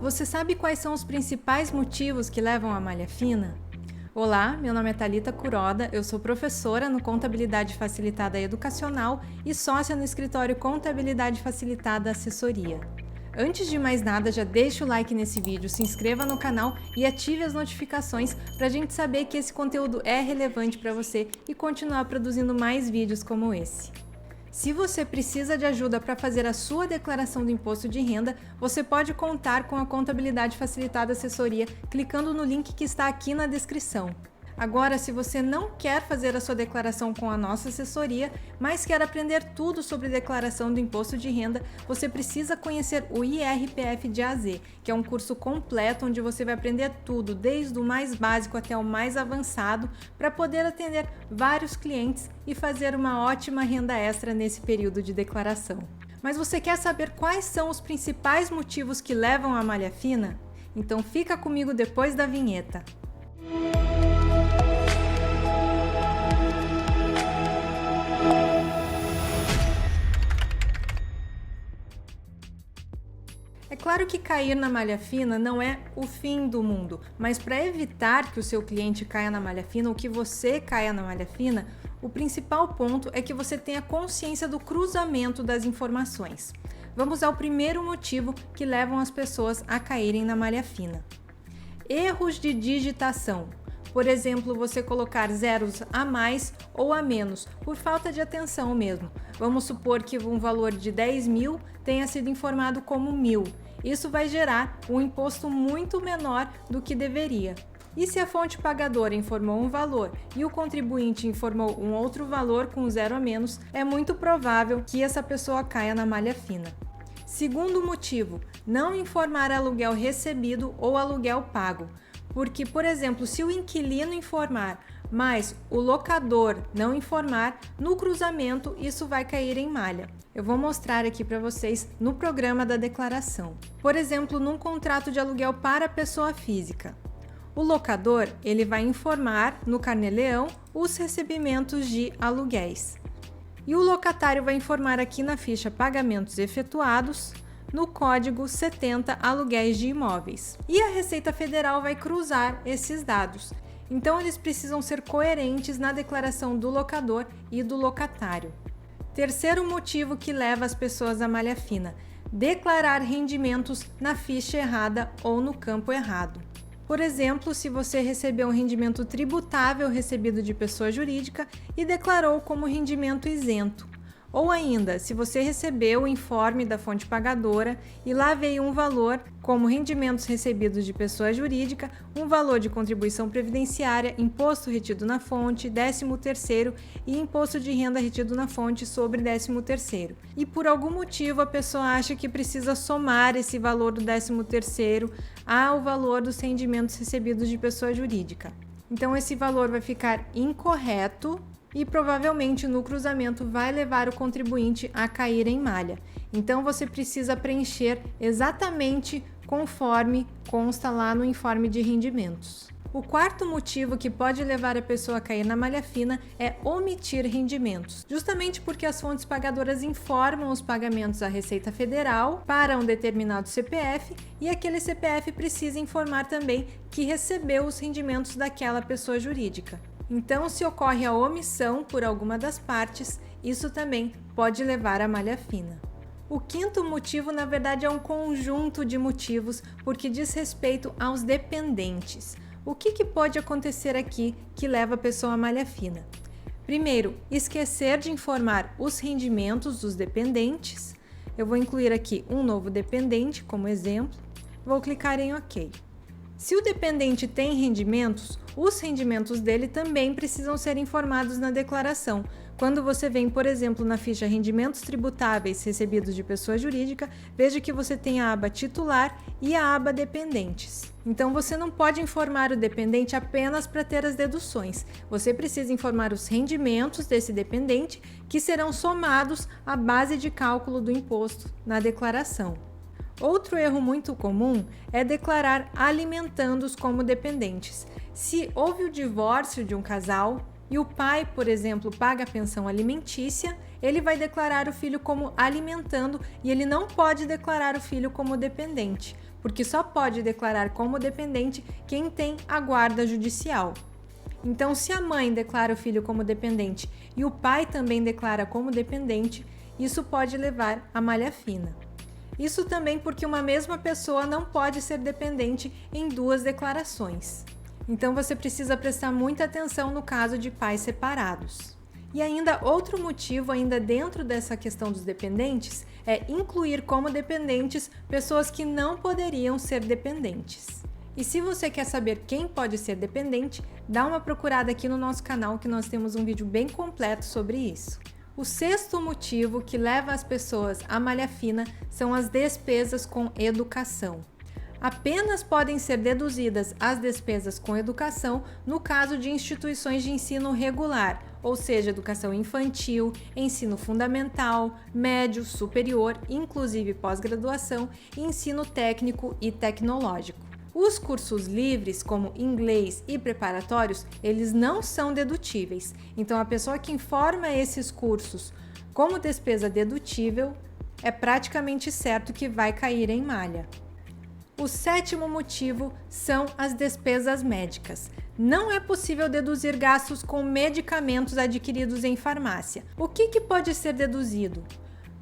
Você sabe quais são os principais motivos que levam à malha fina? Olá, meu nome é Thalita Kuroda, eu sou professora no Contabilidade Facilitada Educacional e sócia no escritório Contabilidade Facilitada Assessoria. Antes de mais nada, já deixa o like nesse vídeo, se inscreva no canal e ative as notificações para a gente saber que esse conteúdo é relevante para você e continuar produzindo mais vídeos como esse. Se você precisa de ajuda para fazer a sua declaração do imposto de renda, você pode contar com a Contabilidade Facilitada Assessoria clicando no link que está aqui na descrição. Agora, se você não quer fazer a sua declaração com a nossa assessoria, mas quer aprender tudo sobre declaração do imposto de renda, você precisa conhecer o IRPF de A a Z, que é um curso completo onde você vai aprender tudo, desde o mais básico até o mais avançado, para poder atender vários clientes e fazer uma ótima renda extra nesse período de declaração. Mas você quer saber quais são os principais motivos que levam à malha fina? Então fica comigo depois da vinheta. É claro que cair na malha fina não é o fim do mundo, mas para evitar que o seu cliente caia na malha fina ou que você caia na malha fina, o principal ponto é que você tenha consciência do cruzamento das informações. Vamos ao primeiro motivo que levam as pessoas a caírem na malha fina. Erros de digitação. Por exemplo, você colocar zeros a mais ou a menos, por falta de atenção mesmo. Vamos supor que um valor de 10 mil tenha sido informado como 1.000. Isso vai gerar um imposto muito menor do que deveria. E se a fonte pagadora informou um valor e o contribuinte informou um outro valor com zero a menos, é muito provável que essa pessoa caia na malha fina. Segundo motivo, não informar aluguel recebido ou aluguel pago. Porque, por exemplo, se o inquilino informar, mas o locador não informar, no cruzamento isso vai cair em malha. Eu vou mostrar aqui para vocês no programa da declaração. Por exemplo, num contrato de aluguel para pessoa física. O locador, ele vai informar no carnê-leão os recebimentos de aluguéis. E o locatário vai informar aqui na ficha pagamentos efetuados, no código 70 aluguéis de imóveis. E a Receita Federal vai cruzar esses dados. Então eles precisam ser coerentes na declaração do locador e do locatário. Terceiro motivo que leva as pessoas à malha fina: declarar rendimentos na ficha errada ou no campo errado. Por exemplo, se você recebeu um rendimento tributável recebido de pessoa jurídica e declarou como rendimento isento. Ou ainda, se você recebeu o informe da fonte pagadora e lá veio um valor, como rendimentos recebidos de pessoa jurídica, um valor de contribuição previdenciária, imposto retido na fonte, 13º e imposto de renda retido na fonte sobre 13º. E por algum motivo a pessoa acha que precisa somar esse valor do 13º ao valor dos rendimentos recebidos de pessoa jurídica. Então esse valor vai ficar incorreto e provavelmente no cruzamento vai levar o contribuinte a cair em malha. Então você precisa preencher exatamente conforme consta lá no informe de rendimentos. O quarto motivo que pode levar a pessoa a cair na malha fina é omitir rendimentos, justamente porque as fontes pagadoras informam os pagamentos à Receita Federal para um determinado CPF e aquele CPF precisa informar também que recebeu os rendimentos daquela pessoa jurídica. Então, se ocorre a omissão por alguma das partes, isso também pode levar à malha fina. O quinto motivo, na verdade, é um conjunto de motivos porque diz respeito aos dependentes. O que pode acontecer aqui que leva a pessoa à malha fina? Primeiro, esquecer de informar os rendimentos dos dependentes. Eu vou incluir aqui um novo dependente como exemplo. Vou clicar em OK. Se o dependente tem rendimentos, os rendimentos dele também precisam ser informados na declaração. Quando você vem, por exemplo, na ficha Rendimentos Tributáveis recebidos de pessoa jurídica, veja que você tem a aba Titular e a aba Dependentes. Então você não pode informar o dependente apenas para ter as deduções. Você precisa informar os rendimentos desse dependente, que serão somados à base de cálculo do imposto na declaração. Outro erro muito comum é declarar alimentandos como dependentes. Se houve o divórcio de um casal e o pai, por exemplo, paga a pensão alimentícia, ele vai declarar o filho como alimentando e ele não pode declarar o filho como dependente, porque só pode declarar como dependente quem tem a guarda judicial. Então, se a mãe declara o filho como dependente e o pai também declara como dependente, isso pode levar à malha fina. Isso também porque uma mesma pessoa não pode ser dependente em duas declarações. Então, você precisa prestar muita atenção no caso de pais separados. E ainda outro motivo, ainda dentro dessa questão dos dependentes, é incluir como dependentes pessoas que não poderiam ser dependentes. E se você quer saber quem pode ser dependente, dá uma procurada aqui no nosso canal que nós temos um vídeo bem completo sobre isso. O sexto motivo que leva as pessoas à malha fina são as despesas com educação. Apenas podem ser deduzidas as despesas com educação no caso de instituições de ensino regular, ou seja, educação infantil, ensino fundamental, médio, superior, inclusive pós-graduação e ensino técnico e tecnológico. Os cursos livres, como inglês e preparatórios, eles não são dedutíveis. Então, a pessoa que informa esses cursos como despesa dedutível, é praticamente certo que vai cair em malha. O sétimo motivo são as despesas médicas. Não é possível deduzir gastos com medicamentos adquiridos em farmácia. O que pode ser deduzido?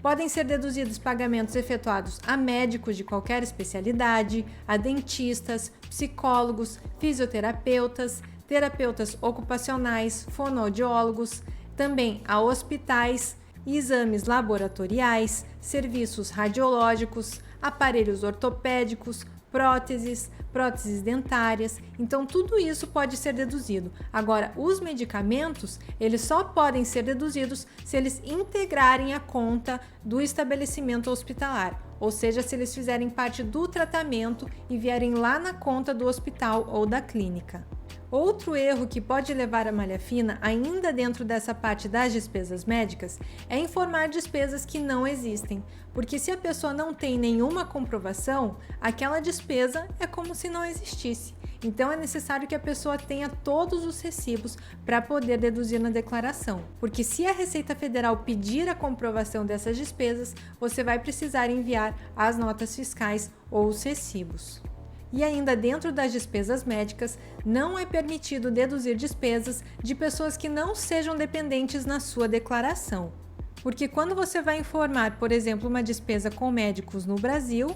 Podem ser deduzidos pagamentos efetuados a médicos de qualquer especialidade, a dentistas, psicólogos, fisioterapeutas, terapeutas ocupacionais, fonoaudiólogos, também a hospitais, exames laboratoriais, serviços radiológicos, aparelhos ortopédicos, próteses dentárias, então tudo isso pode ser deduzido. Agora, os medicamentos, eles só podem ser deduzidos se eles integrarem a conta do estabelecimento hospitalar, ou seja, se eles fizerem parte do tratamento e vierem lá na conta do hospital ou da clínica. Outro erro que pode levar à malha fina, ainda dentro dessa parte das despesas médicas, é informar despesas que não existem, porque se a pessoa não tem nenhuma comprovação, aquela despesa é como se não existisse. Então é necessário que a pessoa tenha todos os recibos para poder deduzir na declaração, porque se a Receita Federal pedir a comprovação dessas despesas, você vai precisar enviar as notas fiscais ou os recibos. E ainda dentro das despesas médicas, não é permitido deduzir despesas de pessoas que não sejam dependentes na sua declaração. Porque quando você vai informar, por exemplo, uma despesa com médicos no Brasil,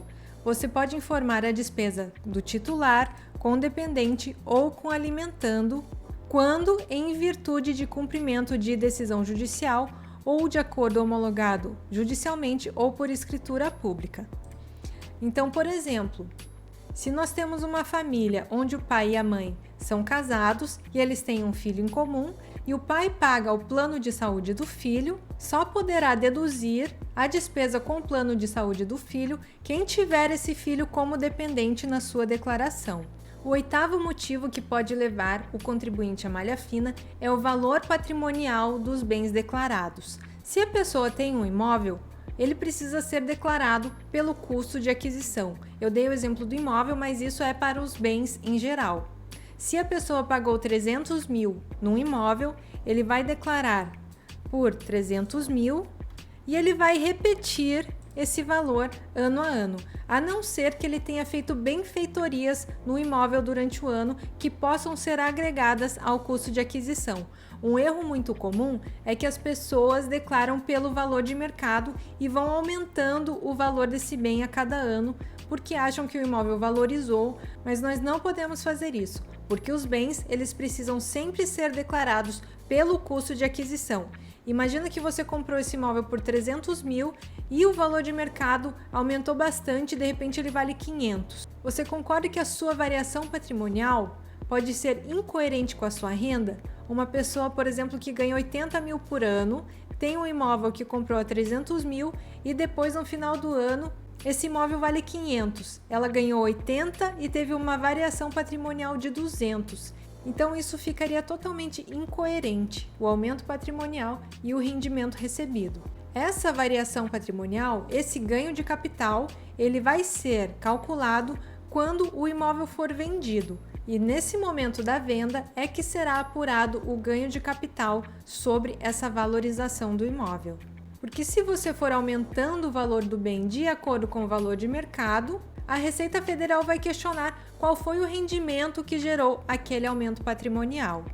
você pode informar a despesa do titular, com dependente ou com alimentando, quando em virtude de cumprimento de decisão judicial ou de acordo homologado judicialmente ou por escritura pública. Então, por exemplo, se nós temos uma família onde o pai e a mãe são casados e eles têm um filho em comum e o pai paga o plano de saúde do filho, só poderá deduzir a despesa com o plano de saúde do filho quem tiver esse filho como dependente na sua declaração. O oitavo motivo que pode levar o contribuinte à malha fina é o valor patrimonial dos bens declarados. Se a pessoa tem um imóvel, ele precisa ser declarado pelo custo de aquisição. Eu dei o exemplo do imóvel, mas isso é para os bens em geral. Se a pessoa pagou 300 mil num imóvel, ele vai declarar por 300 mil e ele vai repetir esse valor ano a ano, a não ser que ele tenha feito benfeitorias no imóvel durante o ano que possam ser agregadas ao custo de aquisição. Um erro muito comum é que as pessoas declaram pelo valor de mercado e vão aumentando o valor desse bem a cada ano porque acham que o imóvel valorizou, mas nós não podemos fazer isso, porque os bens eles precisam sempre ser declarados pelo custo de aquisição. Imagina que você comprou esse imóvel por 300 mil e o valor de mercado aumentou bastante e de repente ele vale 500. Você concorda que a sua variação patrimonial pode ser incoerente com a sua renda? Uma pessoa, por exemplo, que ganha 80 mil por ano, tem um imóvel que comprou a 300 mil e depois no final do ano esse imóvel vale 500. Ela ganhou 80 e teve uma variação patrimonial de 200. Então isso ficaria totalmente incoerente, o aumento patrimonial e o rendimento recebido. Essa variação patrimonial, esse ganho de capital, ele vai ser calculado quando o imóvel for vendido. E nesse momento da venda é que será apurado o ganho de capital sobre essa valorização do imóvel. Porque se você for aumentando o valor do bem de acordo com o valor de mercado, a Receita Federal vai questionar qual foi o rendimento que gerou aquele aumento patrimonial.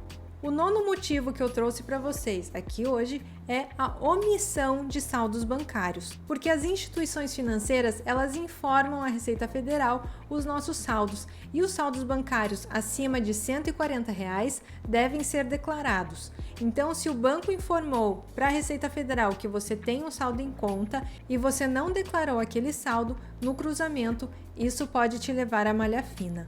O nono motivo que eu trouxe para vocês aqui hoje é a omissão de saldos bancários, porque as instituições financeiras elas informam a Receita Federal os nossos saldos e os saldos bancários acima de R$ 140 devem ser declarados. Então, se o banco informou para a Receita Federal que você tem um saldo em conta e você não declarou aquele saldo, no cruzamento, isso pode te levar à malha fina.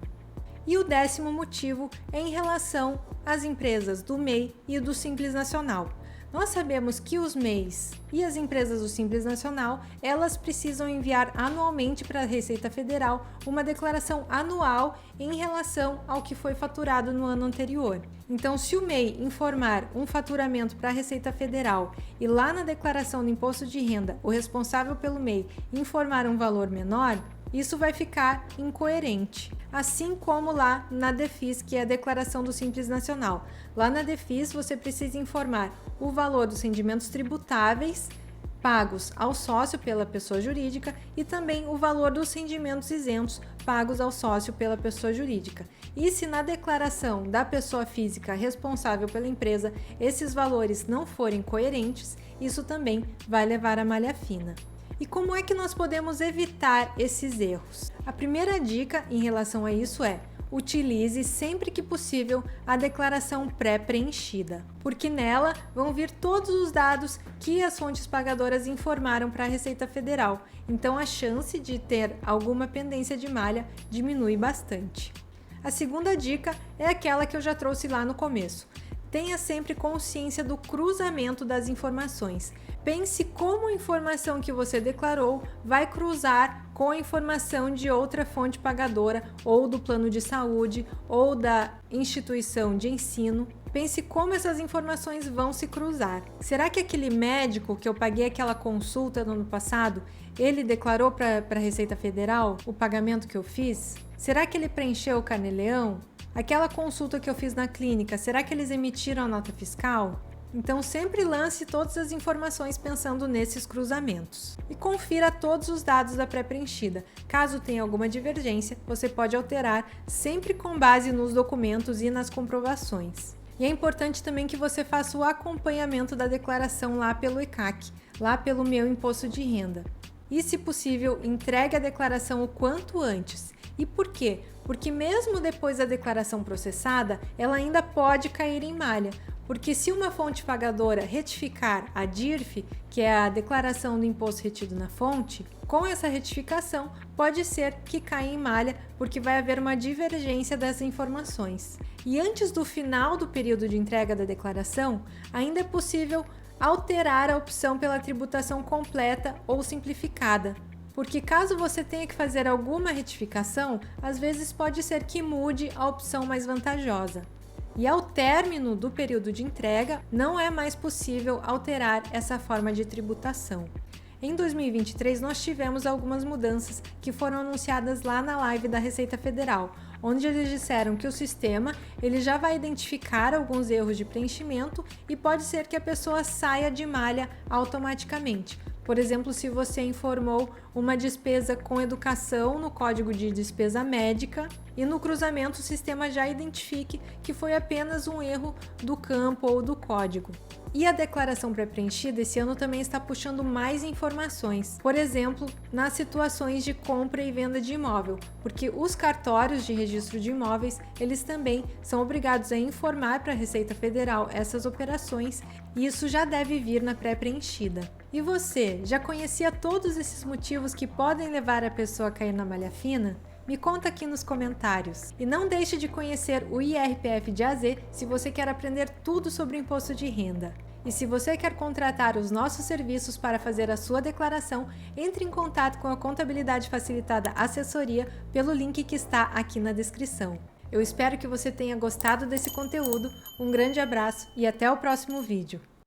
E o 10º motivo é em relação às empresas do MEI e do Simples Nacional. Nós sabemos que os MEIs e as empresas do Simples Nacional, elas precisam enviar anualmente para a Receita Federal uma declaração anual em relação ao que foi faturado no ano anterior. Então, se o MEI informar um faturamento para a Receita Federal e lá na declaração do imposto de renda o responsável pelo MEI informar um valor menor, isso vai ficar incoerente. Assim como lá na DEFIS, que é a declaração do Simples Nacional. Lá na DEFIS você precisa informar o valor dos rendimentos tributáveis pagos ao sócio pela pessoa jurídica e também o valor dos rendimentos isentos pagos ao sócio pela pessoa jurídica. E se na declaração da pessoa física responsável pela empresa esses valores não forem coerentes, isso também vai levar à malha fina. E como é que nós podemos evitar esses erros? A primeira dica em relação a isso é: utilize sempre que possível a declaração pré-preenchida, porque nela vão vir todos os dados que as fontes pagadoras informaram para a Receita Federal, então a chance de ter alguma pendência de malha diminui bastante. A segunda dica é aquela que eu já trouxe lá no começo. Tenha sempre consciência do cruzamento das informações. Pense como a informação que você declarou vai cruzar com a informação de outra fonte pagadora, ou do plano de saúde, ou da instituição de ensino. Pense como essas informações vão se cruzar. Será que aquele médico que eu paguei aquela consulta no ano passado, ele declarou para a Receita Federal o pagamento que eu fiz? Será que ele preencheu o carnê-leão? Aquela consulta que eu fiz na clínica, será que eles emitiram a nota fiscal? Então sempre lance todas as informações pensando nesses cruzamentos. E confira todos os dados da pré-preenchida. Caso tenha alguma divergência, você pode alterar sempre com base nos documentos e nas comprovações. E é importante também que você faça o acompanhamento da declaração lá pelo ECAC, lá pelo Meu Imposto de Renda. E, se possível, entregue a declaração o quanto antes. E por quê? Porque mesmo depois da declaração processada, ela ainda pode cair em malha. Porque se uma fonte pagadora retificar a DIRF, que é a declaração do imposto retido na fonte, com essa retificação pode ser que caia em malha, porque vai haver uma divergência das informações. E antes do final do período de entrega da declaração, ainda é possível alterar a opção pela tributação completa ou simplificada. Porque caso você tenha que fazer alguma retificação, às vezes pode ser que mude a opção mais vantajosa. E ao término do período de entrega, não é mais possível alterar essa forma de tributação. Em 2023, nós tivemos algumas mudanças que foram anunciadas lá na live da Receita Federal, onde eles disseram que o sistema ele já vai identificar alguns erros de preenchimento e pode ser que a pessoa saia de malha automaticamente. Por exemplo, se você informou uma despesa com educação no código de despesa médica e no cruzamento o sistema já identifique que foi apenas um erro do campo ou do código. E a declaração pré-preenchida esse ano também está puxando mais informações, por exemplo, nas situações de compra e venda de imóvel, porque os cartórios de registro de imóveis, eles também são obrigados a informar para a Receita Federal essas operações e isso já deve vir na pré-preenchida. E você, já conhecia todos esses motivos que podem levar a pessoa a cair na malha fina? Me conta aqui nos comentários. E não deixe de conhecer o IRPF de A a Z se você quer aprender tudo sobre o imposto de renda. E se você quer contratar os nossos serviços para fazer a sua declaração, entre em contato com a Contabilidade Facilitada Assessoria pelo link que está aqui na descrição. Eu espero que você tenha gostado desse conteúdo, um grande abraço e até o próximo vídeo.